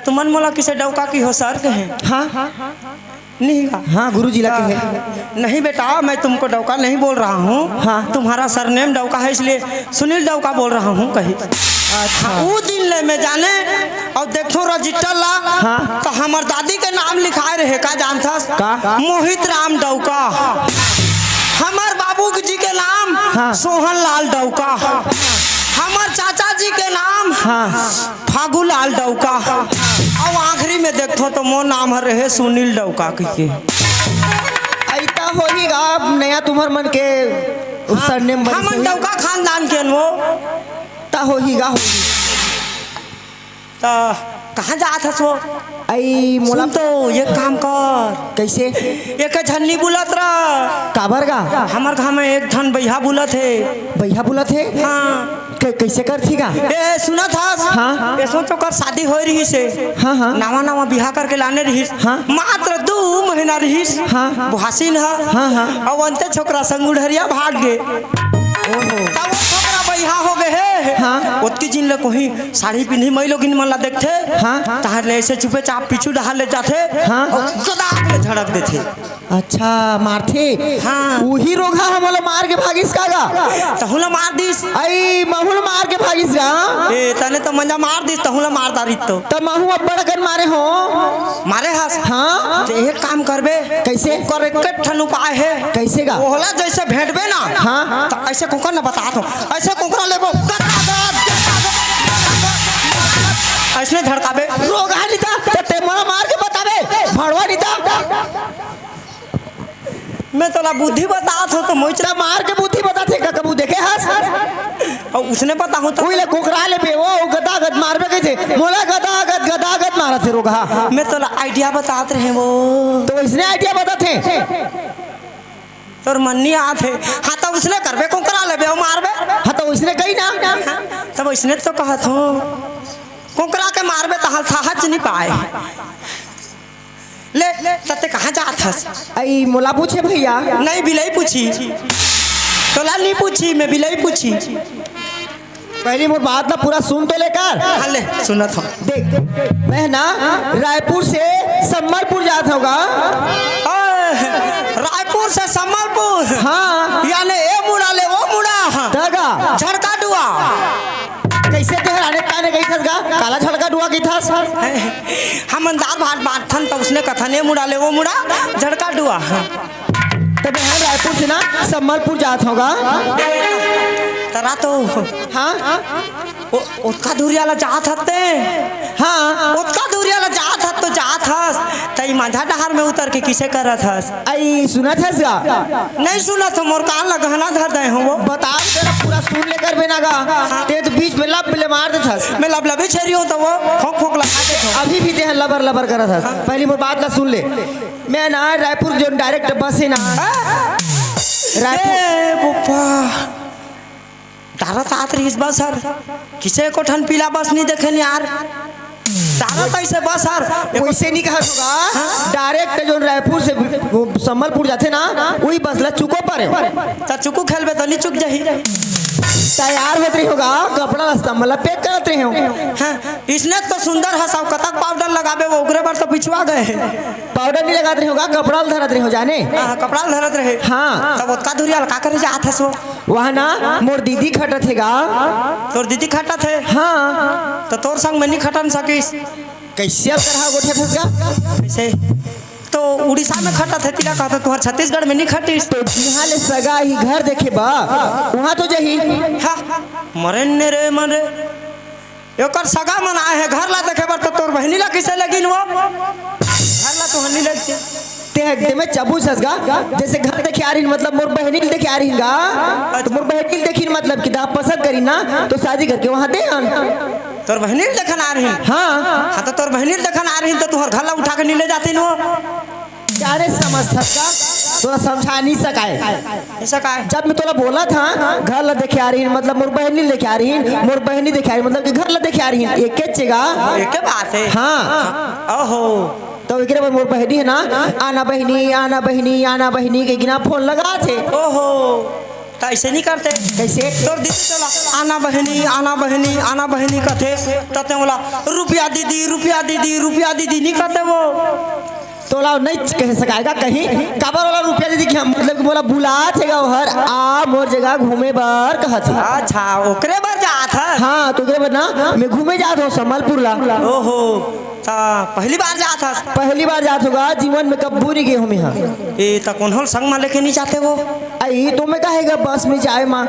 तुमन मोला किसे डौका की हो सर कहे हाँ नहीं का हाँ गुरुजी लगे है नहीं बेटा मैं तुमको डौका नहीं बोल रहा हूँ हाँ तुम्हारा सरनेम डौका है इसलिए सुनील डौका बोल रहा हूँ कहीं अच्छा वो दिन ले में जाने और देखो रजिस्टर ला हाँ तो हमार दादी के नाम लिखाए रहे का जानता का मोहित राम डौका हमार बाबू जी के नाम हाँ सोहन लाल डौका हमार चाचा जी के नाम हाँ फागू लाल डौका और आखिरी में देखो तो मोर नाम रहे सुनील डौका के ऐसा होगा नया तुम्हार मन के सरनेम हम डौका खानदान के वो ता होगा तो कहाँ जात हस वो आई मोला तो ये काम कर कैसे एक झन्नी बुलत रहा काबर गा हमार घर में एक धन भैया बुलत है भैया बुलत है हाँ कैसे कर थी गा ए सुना था हाँ ऐसो तो कर शादी हो रही से हाँ हाँ नवा नवा बिहा करके लाने रही हाँ मात्र 2 महीना रही हाँ बुहासीन है हाँ हाँ और अंते छोकरा संग उड़हरिया भाग गए तब वो छोकरा बहिहा हो गए है हाँ। ओतकी जिन ले कोही साड़ी पिन्ही मई लोगिन मन ला देखथे हाँ। ताहर ले ऐसे चुपे चाप पीछू डहाल ले जाथे हाँ। और गदाक ले झड़क देथे। अच्छा मारथे हाँ। वही रोगा हमला मार के भागिस कागा तहुला मार दिस आई महुल मार के भागिस गा ए तने तो मंजा मार दिस तहुला मार दारित तो त महू अब्बड़ कन मारे हो मारे हस हाँ। तो एक काम करबे कैसे? कर एक ठन उपाय है कैसे गा? ओला जैसे भेटबे ना हाँ। तो ऐसे कोकर ना बता दो ऐसे कोकरा लेबो ऐसे झड़काबे रोगा नीता ते मोरा मार के बताबे भड़वा नीता मैं तोला बुद्धि बतात हो तो मोचरा त मार के बुद्धि बताथे का कबू देखे हस और उसने पता हो तो ओइले कोकरा ले बे ओ गदागद मारबे कैसे मोला गदागद मारा थे रोगा मैं तोला आइडिया बतात रहे वो तो इसने आइडिया बताथे तोर मन्नी आथे हाँ तो उसने करबे कोकरा लेबे और मारबे हाँ तो इसने कही ना तब इसने तो कहत हो कोकरा के मारबे तो हाथ साहच नहीं पाए ले तते कहाँ जात हस आई मोला पूछे भैया नहीं बिलाई पूछी तोला नहीं पूछी मैं बिलाई पूछी पहली मोर बात ना पूरा सुन तो लेकर हाँ ले सुनत हूँ देख मैं ना रायपुर से सम्मलपुर जात होगा रायपुर से सम्मलपुर हाँ यानी ए मुड़ा ले वो मुड़ा तगा झड़का डुआ कैसे ते आने ताने गई थस गा काला झड़का डुआ गई थस हम अंदाज भाट बांटन तो उसने कथन ए मुड़ा ले वो मुड़ा झड़का डुआ तब यहाँ रायपुर से ना सम्मलपुर जात होगा तरा तो हाँ उतका दूरी वाला जात हते हाँ उतका दूरी वाला जात हत तो जात हस तई मांझा डहार में उतर के किसे करत हस आई सुना थस गा नहीं सुना तो मोर कान ला गहना धर दे हो वो बता तेरा पूरा सुन लेकर बिना गा ते तो बीच में लब ले मार दे थस मैं लबलबी छेरी हूं तो वो खोक खोक लगा दे थो अभी भी ते लबर लबर करत हस पहली मोर बात ला सुन ले मैं ना रायपुर जो डायरेक्ट बस है ना रायपुर ए बुप्पा तारा तात रही इस बस सर किसे को ठन पीला बस नहीं देखे यार तारा तो ऐसे बस सर वैसे नहीं कहा होगा डायरेक्ट जो रायपुर से वो सम्मलपुर जाते ना वही बस ला चुको पर है त चुकू खेलबे तो नहीं चुक जाही तैयार होत रही होगा कपड़ा रास्ता मतलब पैक करत रहे हो हाँ इसने तो सुंदर है सब कतक पाउडर लगाबे वो उगरे बार तो पिछुआ गए पाउडर नहीं लगाते रहे होगा कपड़ा धरत रहे हो जाने हाँ कपड़ा धरत रहे हाँ तब उतका दूरिया का करे जात है सो वहाँ ना मोर दीदी खटत है गा तोर दीदी खटा थे हाँ तो तोर संग में नहीं खटन सकीस कैसे अब करहा गोठे फंस कैसे तो उड़ीसा में खटा थे तिला कहता तुहर छत्तीसगढ़ में नहीं खटीस तो यहाँ ले सगा ही घर देखे बा वहाँ तो जही हाँ मरे ने रे मरे एकर सगा मन आए है घर ला देखे बर तो तोर बहनी ला कैसे लगिन वो घर ला तो हनी लगते ते एकदम में चबू ससगा जैसे घर देखे आ रही मतलब मोर बहनी देखे आ रही गा तो मोर बहनी देखी मतलब कि दा पसंद करी ना तो शादी करके वहाँ दे तोर बहनी देखन आ रही हाँ हाँ तो तोर बहनी देखन आ रही तो तुहर घर ला उठा के नहीं ले जाती नो चारे समझ का थोड़ा समझा नहीं सकाए ऐसा का जब मैं तोला बोला था घर ला देखे आ रही मतलब मोर बहनी लेके आ रही मोर बहनी देखे आ रही मतलब कि घर ला देखे आ रही एक जगह एक बात है हाँ ओहो तो एक बार मोर बहनी है ना आना बहनी आना बहनी आना बहनी के गिना फोन लगा थे ओहो तो ऐसे नहीं करते कैसे तोर दीदी चला आना बहनी आना बहनी आना बहनी कहते तते बोला रुपया दीदी रुपया दीदी रुपया दीदी नहीं कहते वो तोला नहीं कह सकाएगा कहीं काबर वाला रुपया दीदी कि मतलब कि बोला बुला थेगा हर आ मोर जगह घूमे बर कहा थी अच्छा ओकरे बार जात है हाँ तो ओकरे बर ना मैं घूमे जात हूँ सम्मलपुर ला ओहो ता पहली बार जात है पहली बार जात होगा जीवन में कब बुरी गई हूँ मैं यहाँ ए ता कौन संग में लेके नहीं जाते वो आई तो मैं कहेगा बस में जाए माँ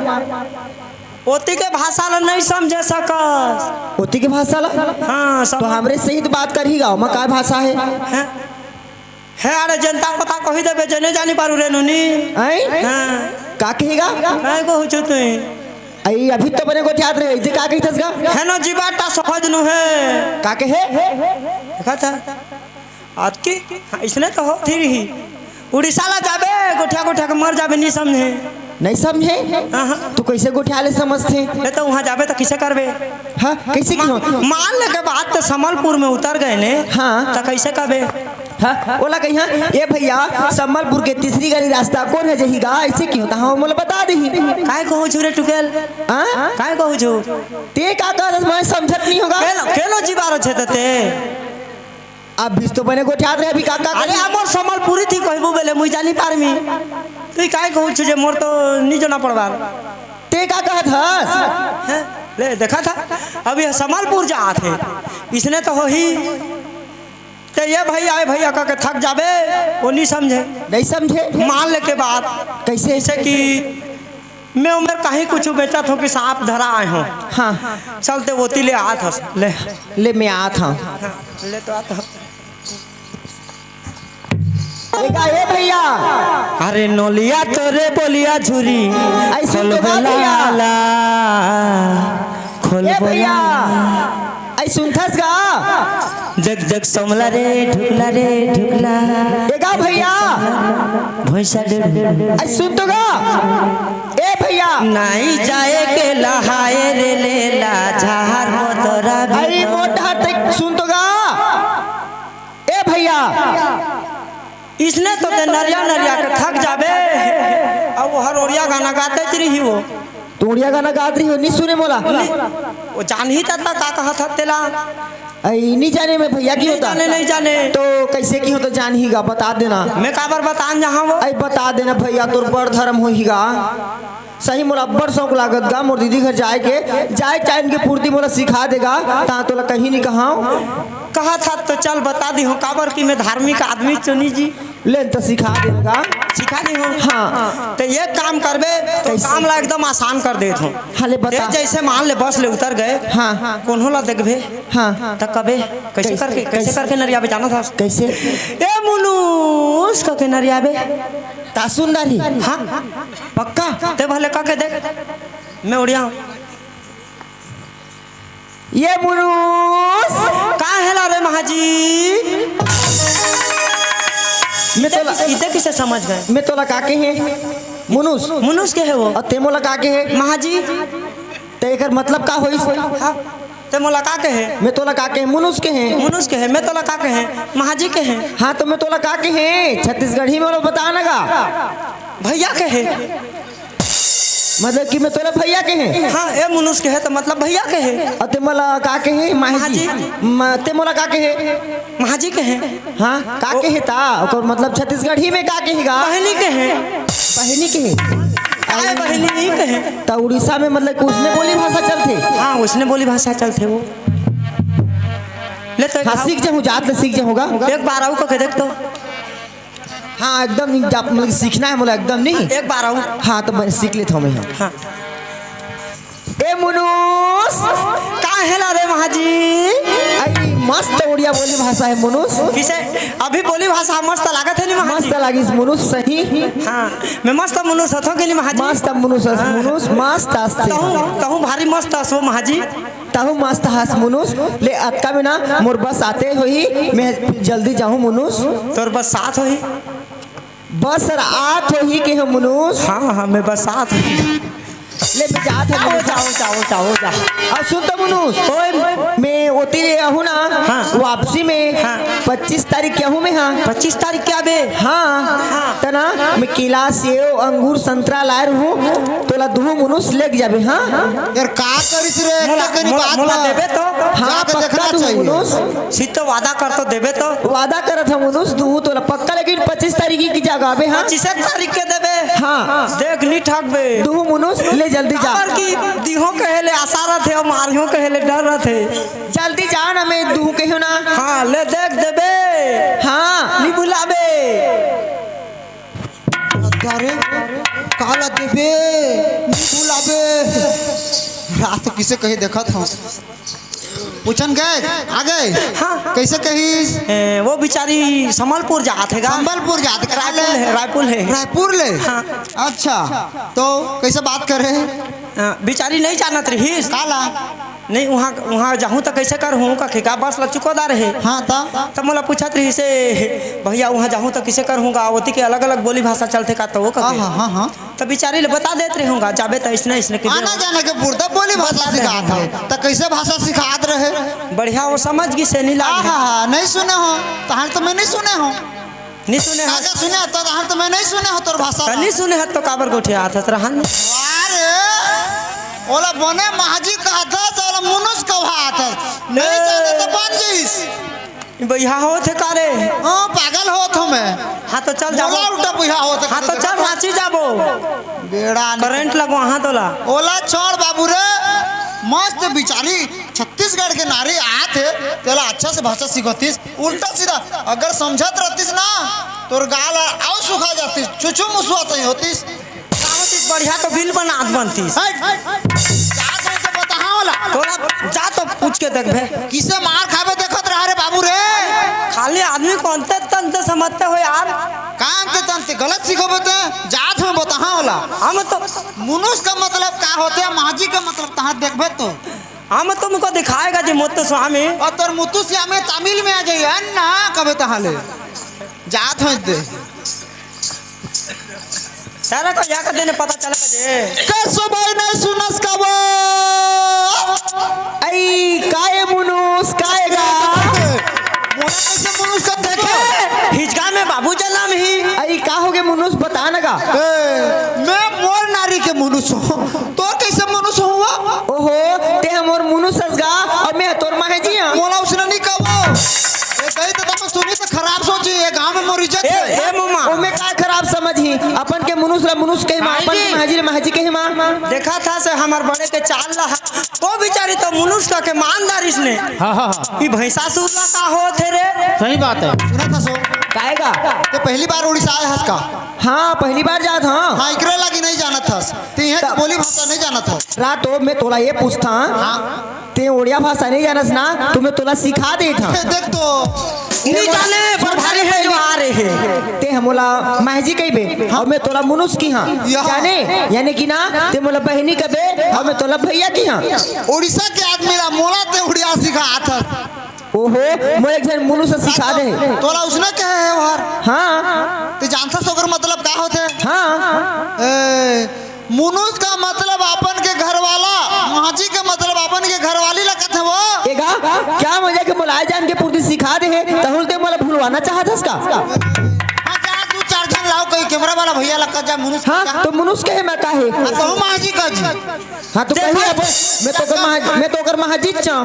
ओती के भाषा ला नहीं समझे सकस होती की भाषा ला हाँ तो हमरे सही तो बात कर ही गाँव में क्या भाषा है है अरे जनता को ता कही देबे जने जानी पारू रे नुनी आई हां का कहेगा काय को हुचो तू आई अभी तो बने को याद रहे इसे का कही थसगा है न जीवाटा सहज नु है का कहे देखा था आज की इसने तो हो थी रही उड़ीसा ला जाबे गोठिया गोठिया के मर जाबे नहीं समझे नहीं समझे तो कैसे गोठियाले समझते ले तो वहाँ जाबे तो किसे करबे हाँ कैसे क्यों मान ले के बाद तो सम्मलपुर में उतर गए ने हाँ। तो कैसे करबे हाँ बोला कहीं हाँ ये भैया संबलपुर के तीसरी गली रास्ता कौन है जही गा ऐसे क्यों होता हाँ मोला बता दही काय कहूँ छु रे टुकेल हाँ काय कहूँ छु ते का मैं समझत नहीं होगा केलो जीवारो छे ते अब बीस तो बने गोठात रहे अभी काका अरे हमर संबलपुरी थी कहबो बेले मुई जानी पारमी तू काय कहूँ छु जे मोर तो नी जना पड़वा ते का कहत हस ले देखा था अभी संबलपुर जा थे इसने तो हो ही ते ये भैया आए भैया का के थक जाबे वो नहीं समझे मान ले के बात कैसे जैसे कि मैं उम्र कहीं कुछ बेचा था कि सांप धरा आए हूँ हाँ चलते वो ले आ था ले मैं आ था ले तो आता ए भैया अरे नोलिया तोरे बोलिया झुरी ऐसे तो भैया खोल भैया ऐ सुनथस गा जग जग समला रे ढुकला एगा भैया भैंसा ऐ सुन तो गा ए भैया नहीं जाए के लहाए रे लेला झार मोतरा अरे मोटा तक सुन तो गा ए भैया इसने तो ते नरिया के थक जाबे अब वो हर ओरिया गाना गाते रही वो तोड़िया गाना गात रही हो नहीं सुने मोला वो जान ही तता का कहा था तेला नहीं जाने में भैया की होता नहीं जाने तो कैसे की हो तो जान ही गा बता देना मैं काबर बतान जहाँ वो ऐ बता देना भैया तोर बड़ धर्म हो ही गा सही मोला बड़ शौक लागत गा मोर दीदी घर जाए टाइम के पूर्ति मोला सिखा देगा ता तोला कहीं नहीं कहा था तो चल बता दी हूँ काबर की मैं धार्मिक आदमी चुनी जी ले तो सिखा देगा सिखा दी हूँ हाँ तो ये काम करबे तो काम ला एकदम आसान कर देत हूँ हाँ ले बता जैसे मान ले बस ले उतर गए हाँ कौन होला देखबे हाँ तक कबे कैसे करके नरिया पे जाना था कैसे ए मुनुस के नरिया बे ता सुंदरी हाँ पक्का ते भले के देख मैं उड़िया हूँ ये मुनुस का हेला रे महाजी मैं तो इते किसे समझ गए मैं तो लगा के है मुनुस के है वो और ते मोला का के है महाजी ते एकर मतलब का होई हाँ ते मोला का के है मैं तो लगा के मुनुस के है मैं तो लगा के है महाजी के है हाँ तो मैं तो लगा के है छत्तीसगढ़ी में बता ना भैया के है मतलब कि मैं तोला भैया के हैं हाँ ए मुनुस के है तो मतलब भैया के है और ते मोला का के है माही ते मोला का के है महाजी के है हाँ का के है ता और मतलब छत्तीसगढ़ी में का के हैगा बहनी के है बहनी के है काय बहनी नहीं के है ता उड़ीसा में मतलब कि उसने बोली भाषा चलते हाँ उसने बोली भाषा चलते वो ले तो हाँ सीख जाऊँ जात ले सीख जाऊँगा एक बार आऊ के देख तो हाँ एकदम नहीं मतलब सीखना है बोला एकदम नहीं एक बार आऊ हाँ तो मैं सीख लेता हूँ मैं हाँ ए मुनुस का हेला रे महाजी आई मस्त उड़िया बोली भाषा है मुनुस किसे अभी बोली भाषा मस्त लागत है नी महाजी मस्त लागी मुनुस सही हाँ मैं मस्त मुनुस हथो के नी महाजी मस्त मुनुस मस्त आस्ते कहूँ भारी मस्त हसो महाजी ताहू मस्त हंस मुनुस ले अतका में ना मोर बस आते होई मैं जल्दी जाऊँ मुनुस तोर बस साथ होई बस रात होई के हो मुनुस हाँ मैं बस साथ ले मैं जात है मुनुस जाओ अब सुन तो मुनुस मैं ओती ले आहू ना हाँ। वापसी में हाँ। 25 तारीख क्या हूँ मैं हाँ 25 तारीख क्या बे हाँ तना मैं केला सेव अंगूर संतरा लायर हूँ तोला दो मुनुस लेके जाबे हाँ यार का करिस रे मोला देबे तो हाँ पक्का दो मुनुस सीधे वादा कर तो देबे तो वादा करत हम मुनुस दो तोला पक्का लेकिन 25 तारीख की जगह बे हाँ 25 तारीख के देबे हाँ देख नहीं ठगबे दो मुनुस ले जल्दी जा काबर की दिहो कहेले आशा रहते और मारियो कहेले डर रहते जल्दी जा ना मैं दू कहो ना हाँ ले देख देबे हाँ नहीं बुलाबे अरे काला देबे बुलाबे रात किसे कहीं देखा था पूछन गए आ गए हाँ। कैसे कही वो बेचारी संबलपुर जात है संबलपुर जाते रायपुर ले हाँ। अच्छा तो कैसे बात कर रहे हैं बेचारी नहीं जानत रही काला नहीं वहाँ वहाँ जाऊँ तो कैसे कर हूँ का बस ला चुकादार है। हाँ ता तब मोला पूछत रही से भैया वहाँ जाऊँ तो किसे कर हूँगा आवती के अलग अलग बोली भाषा चलते का तो वो कहे हाँ हाँ हाँ तो बेचारी ले बता देते रहूँगा जाबे तो इसने इसने के आना जाने के बुर्दा बोली भाषा सिखात है तो कैसे भाषा सिखात रहे बढ़िया वो समझ गई से नहीं लाग हाँ नहीं सुने हो तहार तो मैं नहीं सुने हो नहीं सुने आगे हाथ सुने तो तहार तो मैं नहीं सुने हो तोर भाषा नहीं सुने हाथ तो काबर गोठे हाथ रहन अरे ओला बने महाजी कहता ओला मुनुस कहता नहीं जाने तो बन जाइस भैया हो थे कारे हाँ पागल हो तो मैं हाँ तो चल जाबो बोला उल्टा बुझा हो तो हाँ तो चल रांची जाबो बेड़ा करंट लगो हाँ तोला ओला छोड़ बाबू रे मस्त बिचारी छत्तीसगढ़ के नारी आते तेला अच्छा से भाषा सिखतीस उल्टा सीधा अगर समझत रहतीस ना तोर गाल आओ सुखा जातीस चुचू मुसुआ सही होतीस बढ़िया तो बिल बनात बनतीस तोला जा तो पूछ के देख भे किसे मार खावे देखत रहा रे बाबू रे खाली आदमी को अंत तंत समझते हो यार कान ते तंते गलत सिखोबे ते जात में बताहा होला हम तो मुनुस का मतलब का होते है महाजी का मतलब तहां देखबे तो हम तुमको दिखाएगा जी मोत्तो स्वामी और तोर मुतुसिया में तमिल में आ जाइए ना कबे तहाले जात हो दे सारा को या देने पता चला जे कैसो भाई नहीं सुनस का वो आई काए मुनुस काएगा मोना कैसे मुनुस का देखे हिजगा में बाबू जन्म ही आई का हो गए मुनुस बता ना का मैं मोर नारी के मुनुस हूँ तो कैसे मुनुस हुआ ओहो ते हमर मुनुस असगा और मैं तोर माहे जी हां मोला उसने नहीं कहा ये कही तो तुम सुनी तो खराब सोची ये गांव में मोर इज्जत है ए मम्मा ओ मैं का खराब समझी अपन के मुनुस ला मुनुस कही मां अपन के महाजी ला महाजी कही मां देखा था से हमार बड़े के चाल रहा वो बेचारी तो मुनुस का के मानदार इसने हाँ हाँ हाँ ई भैंसा सूरला का हो थे रे सही बात है। सुना था सो काएगा ते पहली बार उड़ीसा आया हस का हां पहली बार जात हां हाँ इकरे लगी नहीं जाना था ते यहाँ की बोली भाषा नहीं जाना था रात हो मैं तोला ये पूछता ते ओड़िया भाषा नहीं जानस ना तुम्हें तोला सिखा दे था देख तो नहीं जाने पर भारी है जो आ रहे हैं ते हमोला महजी कहबे और मैं तोला मुनुस की हां यहाँ। जाने यानी कि ना ते मोला बहनी कहबे और मैं तोला भैया की हां उड़ीसा के आदमी ला मोला ते उड़िया सिखा था ओहो मोए एक जन मुनुस सिखा दे तोला उसने कहे है वार हां ते जानता सोकर मतलब का होते हां मुनुस का मतलब अपन के घर वाला महाजी का मतलब अपन के घर वाली लगत है वो एगा क्या मजा के मोलाए जान के पूर्ति सिखा दे तहुल ते मोला भूलवाना चाहत हस का हाँ जा तू चार जन लाओ कोई कैमरा वाला भैया लग जा मुनुस हां तो मुनुस कहे मैं काहे तो महाजी का जी हां तो कही अब मैं तो कर महाजी चा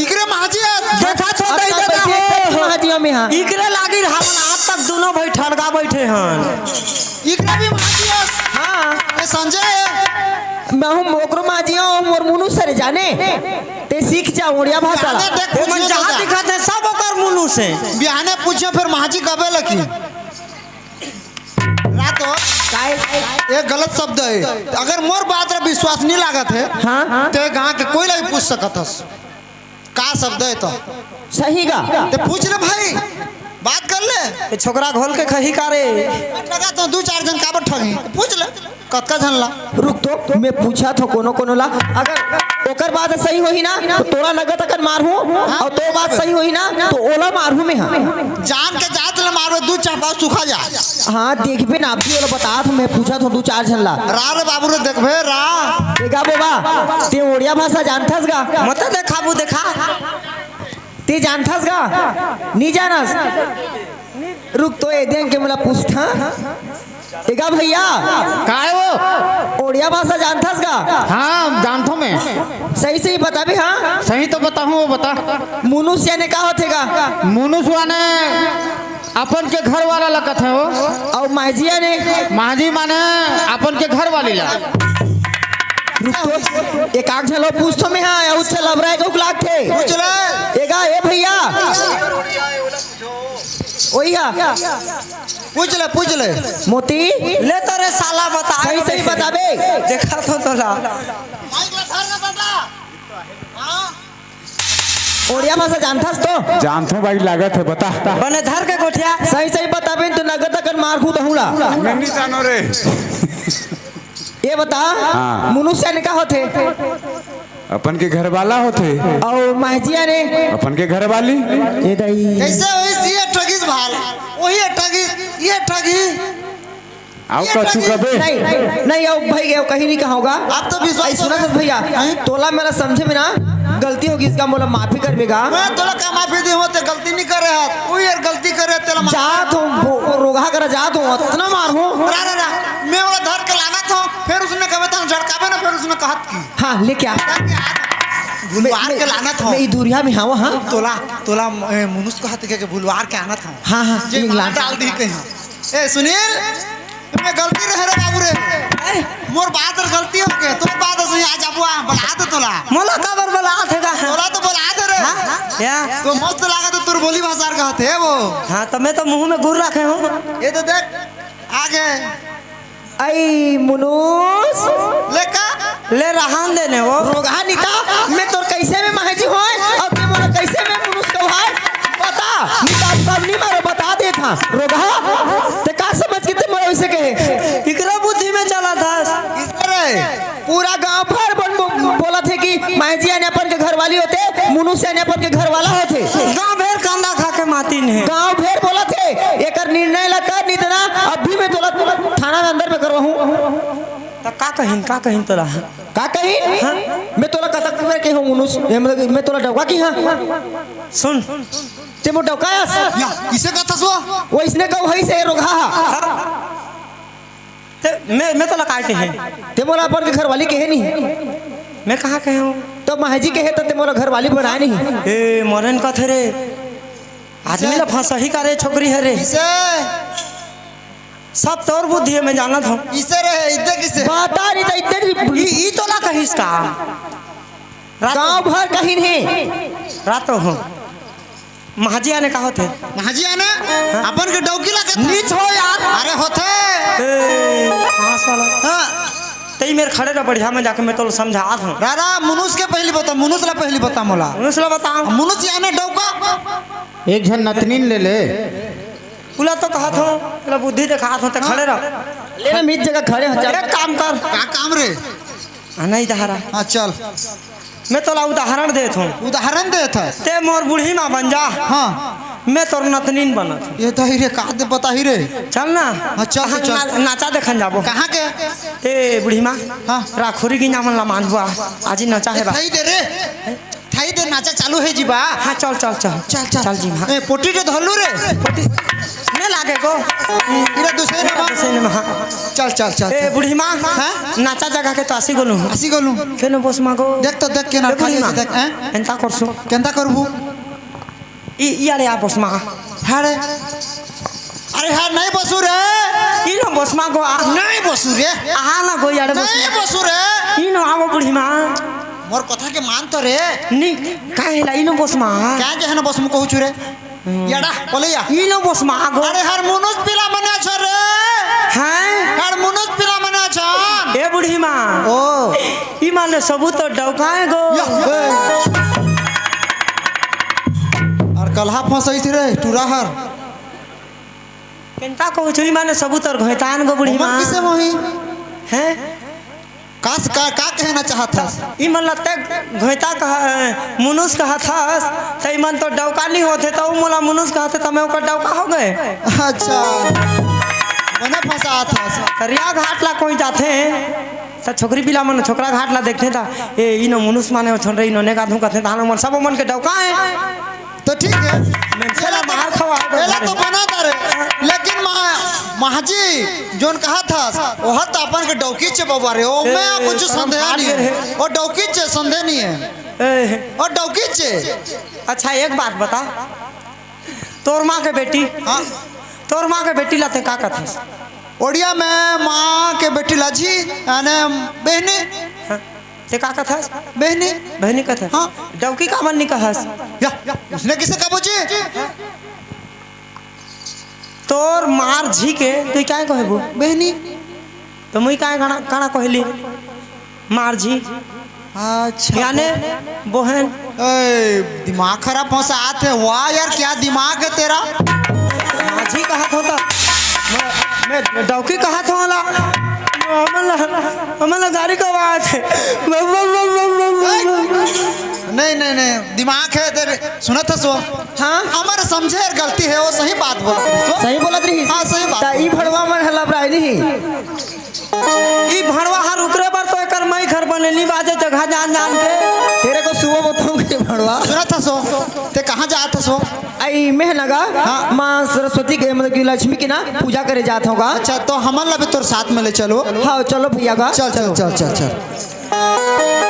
इकरे महाजी देखा तो कहीं बैठे देखा महाजियों में हां इकरे लागी हमन आज तक दोनों भाई ठड़गा बैठे हैं इकरे भी महाजी हां ये संजय मैं हूं मोकरो महाजियों और मुनुस सरे जाने ते सीख जा ओड़िया भाषा ला वो मन जहां दिखाते सब ओकर मुनुस है बिहाने पूछियो फिर महाजी कबे लकी रात हो एक गलत शब्द है अगर मोर बात रे विश्वास नहीं लागत है हां ते गांव के कोई नहीं पूछ सकत हस का शब्द है तो सही गा ते पूछ ले भाई बात कर ले ये छोकरा घोल के खही कारे लगा तो दो चार जन काबर ठगी पूछ ले कतका जन ला रुक तो मैं पूछा था कोनो कोनो ला अगर ओकर बात सही होही ना तो तोरा लगत अकर मारहूं और तो बात सही होही ना तो ओला मारहूं मैं हां जान के जात ले मारवे दो चार पास सुखा जा हां देखबे ना आप भी ओला बता था मैं पूछा था दो चार जन ला रा रे बाबू रे देखबे रा देखा बाबा ते ओड़िया भाषा जानथस गा मत देखा वो देखा ते जानथस गा नहीं जानस रुक तो ए दें के मला पूछता देखा भैया का है वो? ओड़िया भाषा जानथस गा हाँ जानता हूँ मैं। सही सही बता भी हां सही तो बताऊँ वो बता। मुनुस यानी का होतेगा मुनुसवा ने अपन के घर वाला लगत है वो और महजिया ने महाजी माने अपन के घर वाली ला। रुक तो एक आग झलो पूछ तो मैं हां या उछल लबराए को लाग थे पूछ ले एगा ए भैया ओइया पूछ ले मोती ले तो रे साला बता सही सही बताबे देखा तो तोला माइक ला धर ना दादा हां ओड़िया भाषा जानथस तो जानते हो भाई लागत है बता बने धर के गोठिया सही सही बताबे तो नगद अकर मारखू दहुला नहीं जानो रे ये बता हाँ। मनुष्य ने का होते अपन के घर वाला होते और महजिया ने अपन के घर वाली ये दई कैसे हुई ये ठगीस भाल वही है ठगीस ये ठगी आओ कछु कबे नहीं नहीं आओ भाई गए कहीं नहीं कहा होगा आप तो विश्वास सुना था भैया तोला मेरा समझे में ना गलती होगी इसका मोला माफी कर देगा मैं तोला का माफी दी होते गलती नहीं करे हाथ कोई यार गलती करे तेरा जात हूँ रोगा कर जात हूँ इतना मार हूँ रा मैं वाला धर के लाना था फिर उसने कहा था झड़कावे ना फिर उसने कहा की हाँ ले क्या भुलवार के लाना था मैं दूरिया में हाँ हाँ तोला तोला मनुष्य को हाथ के भुलवार के आना था हाँ हाँ जे मार डाल दी कहीं ए सुनील मैं गलती रहे रे बाबू रे मोर बात गलती हो गया तोर बात से आ जाबुआ बला दे तोला मोला काबर बोला आथेगा तोला तो बला दे रे या तो मस्त लगा तो तोर बोली भाषा कहते है वो हाँ तो मैं तो मुंह में घुर रखे हूँ ये तो देख आगे आई मुनुस लेका ले रहान देने वो रोगा नीता मैं तोर कैसे में महजी होए और तू मोला कैसे में मुनुस को भाई बता नीता कब नहीं मारो बता दे था रोगा ते का समझ के ते मोला वैसे कहे इकरा बुद्धि में चला था किस रे पूरा गांव भर बोला थे कि महजिया ने अपन के घर वाली होते मुनुस ने अपन के घर वाला होते गाँव भेड़ कांदा खा के माती ने गांव भेड़ बोला थे एक निर्णय लगा नहीं देना अभी मैं तोला थाना में अंदर में करवाऊं तो का कहीं तोरा का कहीं मैं तोला कतक में के हूं मुनुस मैं तोला डौका की हां सुन ते मो डौकायस या किसे कहता सो वो इसने कहो हई से रोगा ते मैं तोला काटे हैं ते मोला अपन के घर वाली कहे नहीं मैं कहाँ कहे हूँ तो महजी कहे तो ते मोला घर वाली बनाए नहीं ए मरन का थे रे आदमी ला फांसा ही करे छोकरी है रे किसे सब तोर बुद्धि है मैं जाना था किसे रे इधर किसे बता नहीं तो इतने ई तोला कहिस का गांव भर कहीं नहीं रातो हो महाजिया ने कहा थे महाजी आने अपन के डौकी ला कहता नीच हो यार अरे होते कहां वाला हां तई मेरे खड़े रह बढ़िया में जाके मैं तो समझा था रारा मुनुस के पहली बता मुनुस ला पहली बता मोला मुनुसला बता मुनुस याने डौका एक झन नतनीन ले ले पुला तो कहा था तेरा बुद्धि दिखा था तो खड़े रह लेना मीत जगह खड़े हो जा एक काम कर का काम रे नहीं दहारा हां चल मैं तोला उदाहरण देत हूँ उदाहरण दे था ते मोर बूढ़ी माँ बन जा हां मैं तोर नतनीन बनत हूँ ये तो ही रे का दे बता ही रे चल ना हाँ, चल, कहाँ चल। नाचा देखन जाबो कहां के ए बूढ़ी माँ हाँ। राखोरी की नामन ला मानबुआ आज ही नचा है बा थाई दे रे थाई दे नाचा चालू है जीबा हाँ चल चल चल चल चल चल जी हाँ ए पोटी तो धरलू रे नहीं लागे को इरा दूसरे ना सही में हाँ चल चल चल ए बूढ़ी माँ हाँ? नाचा जगह के तो आसी गोलू आसी गलू केनो बोस माँ को देख तो देख के ना बूढ़ी माँ देख हैं एंता करसु केंता करबू ई यारे आ बोस माँ हारे अरे हां नहीं बसू रे ई नो बोस माँ को आ नहीं बसू रे आ ना गो यारे बोस नहीं बसू रे ई नो आवो बूढ़ी माँ मोर कथा के मान तो रे नी काहे ला ई नो बोस माँ क्या जे हन बस मु कहू छु रे याडा पलैया ई नो बोस माँ गो अरे हर मनुष पिला मने छ रे हैं हर मनुष पिला मने छ ए बूढ़ी माँ ओ ई माने सबू तो डौकाए गो और कलहा फसई थी रे टूरा हर केंता कहू छु ई माने सबू तो घोतान गो बूढ़ी मन माँ किसे मोही हैं कास का कहना चाहता ई मन लगते घोता कह मुनुस कहा था तई मन तो डौका नहीं होते तो मोला मुनुस कहते तो मैं ओकर डौका हो गए अच्छा मने फंसा था करिया घाट ला कोई जाते तो छोकरी पिला मन छोकरा घाट ला देखते था ए ई नो मुनुस माने छोड़ रही नो ने का धू कहते था मन सब मन के डौका है तो ठीक है चला बाहर खवा पहला तो बना था रे लेकिन महाजी जोन कहा था वह तो अपन के डौकी चे बाबा रे ओ मैं कुछ संदेह नहीं है और डौकी चे संदेह नहीं है और डौकी चे अच्छा एक बात बता तोर माँ के बेटी हाँ तोर माँ के बेटी लाते का कथा ओडिया में माँ के बेटी लाजी यानी बहनी ते का कथा बहनी बहनी कथा हाँ। डौकी का बन्नी कहस या उसने किसे कहा पूछी तोर मार झी के तू क्या कहबो बहनी तो मुई काय काना कहली मार झी अच्छा यानी बहन ए, दिमाग खराब फंसा है वाह यार क्या दिमाग है तेरा माझी कहा था मैं डौकी कहा था वाला हमारा गाड़ी का आवाज है। नहीं नहीं नहीं दिमाग है तेरे सुना था सो हाँ हमारे समझे यार गलती है वो सही बात बोल सही बोलत रही हाँ सही बात ता ई भड़वा मन हल्ला बराई नहीं ई भड़वा हर उतरे पर तो एकर मई घर बनेली बाजे जगह जान जान के। तेरे को सुबह बताऊं कि भड़वा सुना था सो ते कहाँ जा था सो आई मेहनगा हाँ माँ सरस्वती के मतलब कि लक्ष्मी की ना पूजा करे जात होगा। अच्छा तो हमारा भी तोर साथ में ले चलो हाँ चलो भैया का चल चल चल चल चल